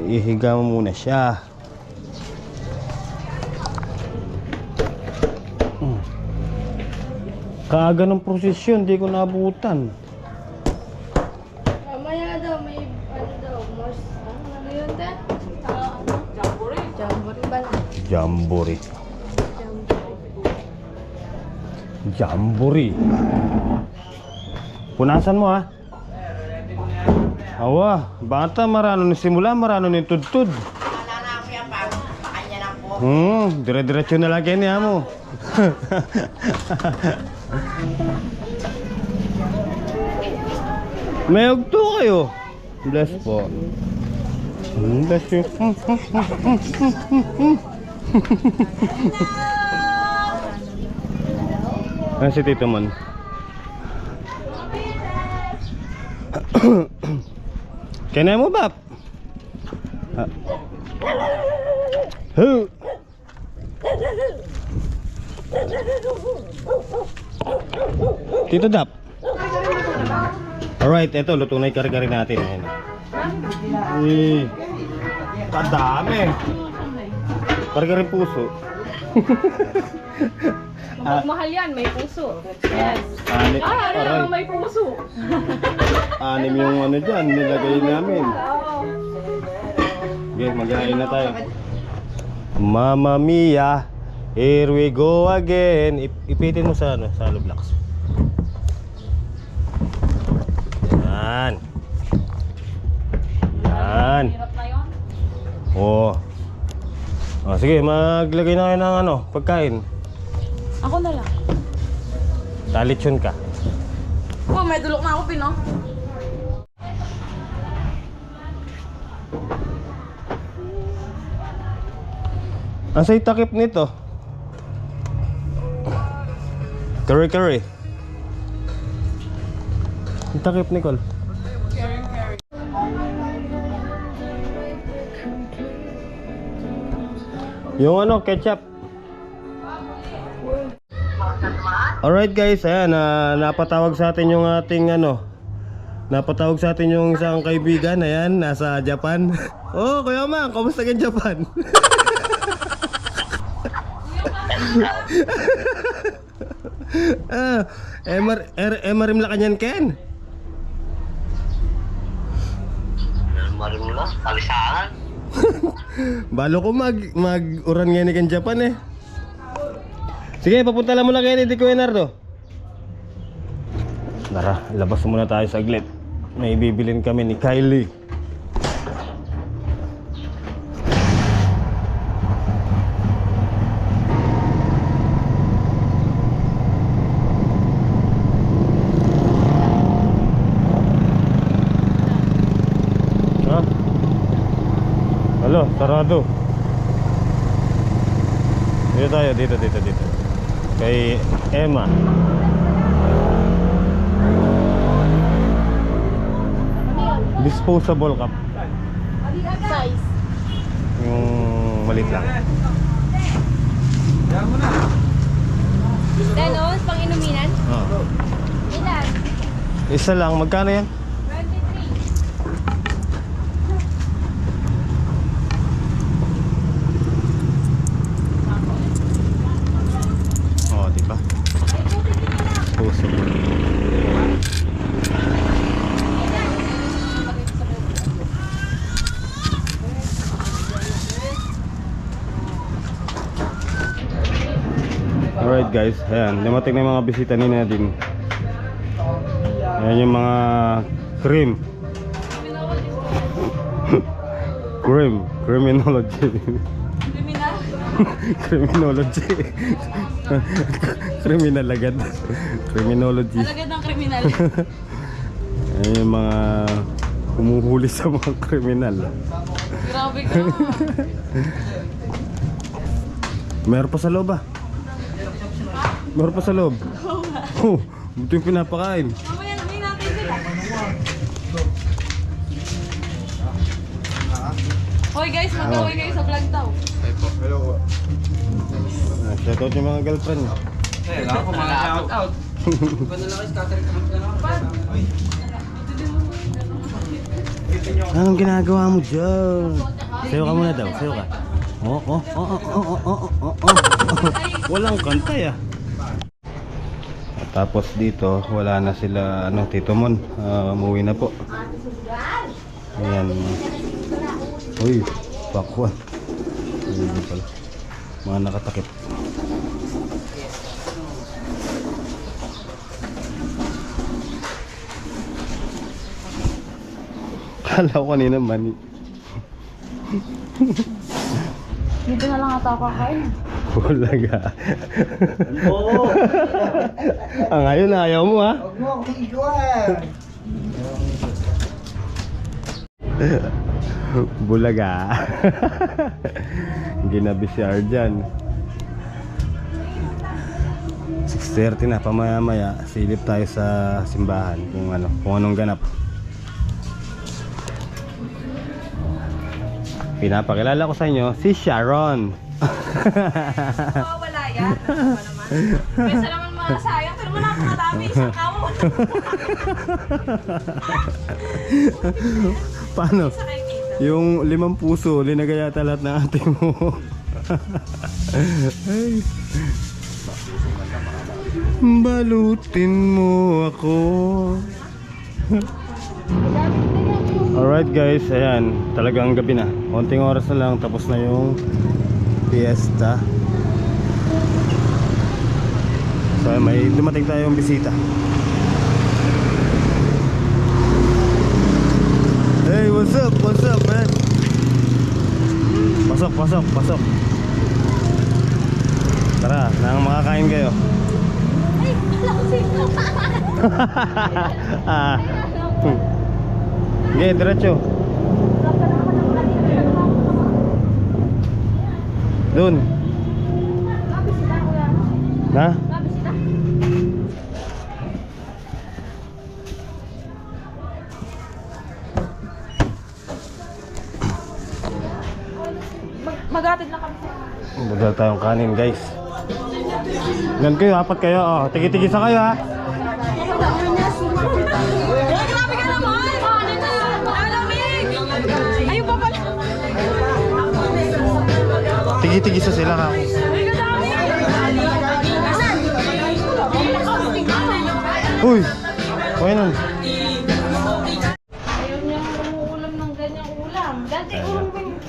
Ihiga mo muna siya. Kaaga ng prosesyon, di ko naabutan. Mamaya daw, may ano daw, mas, ano yun din? Jamboree. Jamboree ba na? Jamboree. Jamboree. Punasan mo ha. Awa, bata marano ni simula, marano ni tudtud. Dire-diretso na lagi niya mo. May ugto kayo. Bless po. Bless you. Ano si Tito Man? Kaya mo ba? Tito Dap. Alright, eto luto na yung kari-kari natin. Ayan. Kadami. Kari-kari puso. Mahal yan, may puso. Yes. Anim. Ano may puso? Anim yung ano dyan, nilagay namin. Okay, mag-ain na tayo. Mamma Mia, here we go again. Ipitin mo sa ano, sa Lublax. Yan. Yan. Oh. Oh, sige, maglagay na kayo ng ano, pagkain. Ako na lang. Talitsyon ka. Oh, may dulok na ako, Pino. Ang sa'y takip nito. Curry. Ang takip, Nicole. Yung ano, ketchup. Alright guys, ayan, napatawag sa atin yung ating ano. Napatawag sa atin yung isang kaibigan, ayan, nasa Japan. Oh, Kuya Mang, kamusta ka Japan? Emarim la kanyan ken. Emarim la, kalisaan. Balo ko mag-uran ngayon kan Japan eh. Sige, papunta lang muna kayo ni Kuya Nardo. Tara, labas muna tayo saglit. May bibilin kami ni Kylie. Ha? Halo, sarado. Dito tayo, dito. Kay Emma. Disposable cup. Size. Yung malit lang. Ganon, pang inuminan? Oh. Ilan? Isa lang, magkano yan? 23. Oh, di ba? Disposable. Alright guys, ayan, dumating na yung mga bisita ni Nadine. Ayan yung mga cream. Criminology. Criminology. Criminal agad. Criminology. Alagad ng kriminal. Ayan yung mga humuhuli sa mga kriminal. Grabe ka. Meron pa sa loob ah. Meron pa sa loob. Oh, buti yung pinapakain. Mamaya namin natin sila. Hoy guys, mag-away kayo sa vlog daw. Shoutout yung mga girlfriend. Kailangan ko mga shout-out. Iba na lang, scatter ka lang. Anong ginagawa mo dyan? Sayo ka muna daw, sayo ka. Walang kanta. At tapos dito, wala na sila, Tito Mon. Umuwi na po. Ayan. Uy, pakwan. Ayan pala. Mga nakatakip. Kala ko kanina mani. Dito na lang ata ako kakain. Bulaga. Oo. Ngayon ayaw mo ha? Huwag mo akong iiwan. Bulaga. Ginabi si Arjan. 6:30 na, pamaya-maya silip tayo sa simbahan kung anong ganap. Pinapakilala ko sa inyo si Sharon. Wala yan. Kesa naman mga sayang, pero mo napakadami. Isang kamo. Paano? Yung 5 puso, linagay yata lahat ng ate mo. Ay. Balutin mo ako. Alright guys, ayan, talagang gabi na. Konting oras na lang, tapos na yung fiesta. So may dumating tayong bisita. Hey, what's up? What's up, man? Pasok. Tara, nang makakain kayo. Ay, wala ko sino. Okay, diretso. Doon. Mabisita, kuya. Ha? Mabisita. Magatid na kami. Budal tayong kanin, guys. Gan kayo, 4 kayo. Oh, tigi-tigisa kayo ha. Grabe ka naman! Alamig! Ayun pa pala! Tigi-tigisa sila ha. Ay, kadami! Uy! Okay nun. Ayaw niya umuulam ng ganyang ulam. Dati ulam pa yung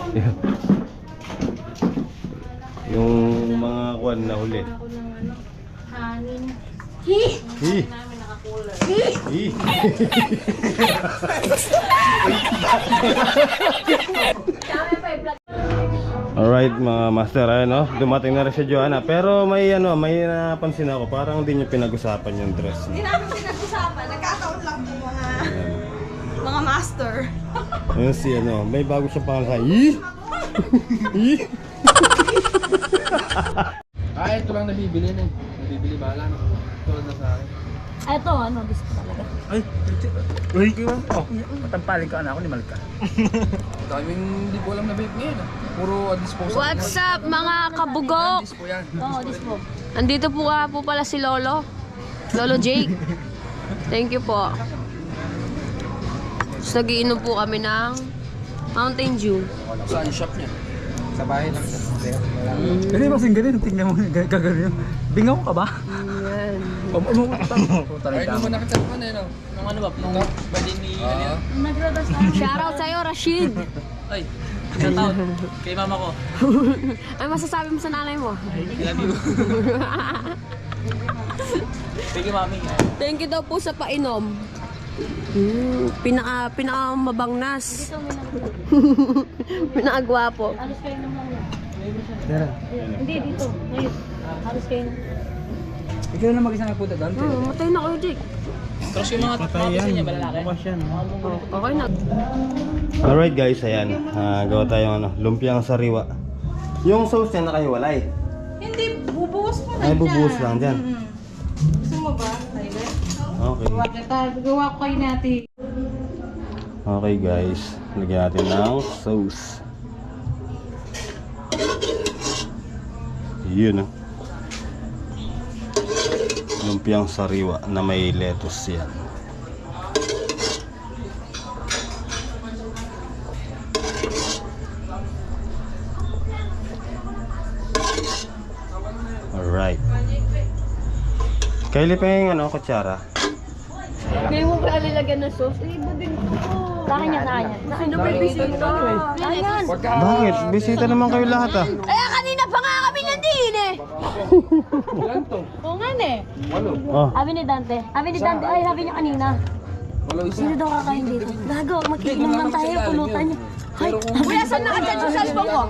Yung mga kwan na huli. ako ng hangin. Hi! Namin nakakulay. Hi! Alright mga master, no? Dumating na rin si Joanna. Pero may napansin ako, parang hindi niyo pinag-usapan yung dress Hindi niya. namin pinag-usapan. Nagkataon lang po mga master. Ayun si may bago siyang pangalan. Hi! Hi! Ito lang nabibili na. Nabibili bala na. Tulad na sa akin. Ito, gusto ko talaga. Ay, uy, matampaling ka na ako ni Malka. Daming hindi ko alam na vape ngayon. Puro disposable. What's up mga kabugok? Dispo yan. Oo, dispo. Andito po pala si Lolo Jake. Thank you po. Tapos nagiinom po kami ng Mountain Dew. Saan yung shop niya? Sa bahay lang. Kasi masing ganun, tingnan mo, gagano yun. Bingaw ka ba? Yan. Ay, nung nakita ko na yun. Nung ano ba? Nung pwede ni... Nagradas na. Shoutout sa'yo, Rashid. Ay, shoutout. Kay mama ko. Ano masasabi mo sa nanay mo? I love you. Thank you, mami. Thank you daw po sa painom. Pinaka mabangnas. Pinakagwapo. Halos kayo naman. Hindi, dito. Ngayon. Halos kayo naman. Ikaw na mag-isa nagpunta doon? Matay na kayo, Jake. Tapos yung mga tapos niya, balalaki. Okay na. Alright guys, ayan. Gawa tayong lumpiang sariwa. Yung sauce niya nakahiwalay. Hindi, bubuhos mo na Ay, bubuhos lang dyan. Gusto mo ba? Tyler? Okay. Gawa ko kayo natin. Okay guys, lagyan natin ng sauce. Yun lumpiang sariwa na may lettuce yan. Kylie pa yung ano, kutsara. Ngayon mo pa nilagyan ng sauce. Eh, iba din ito. Sa akin yan, sa akin yan. Sino ba bisita? Ayan. Bakit? Bisita naman kayo lahat ah. Eh, kanina pa nga kami nandiyan eh. Oo nga eh. Oh. Sabi ni Dante, ay sabi niya kanina. Sino daw kakain dito? Gago, magkikinom lang tayo, pulutan niyo. Ay, Kuya, saan nakadyan yung cellphone ko?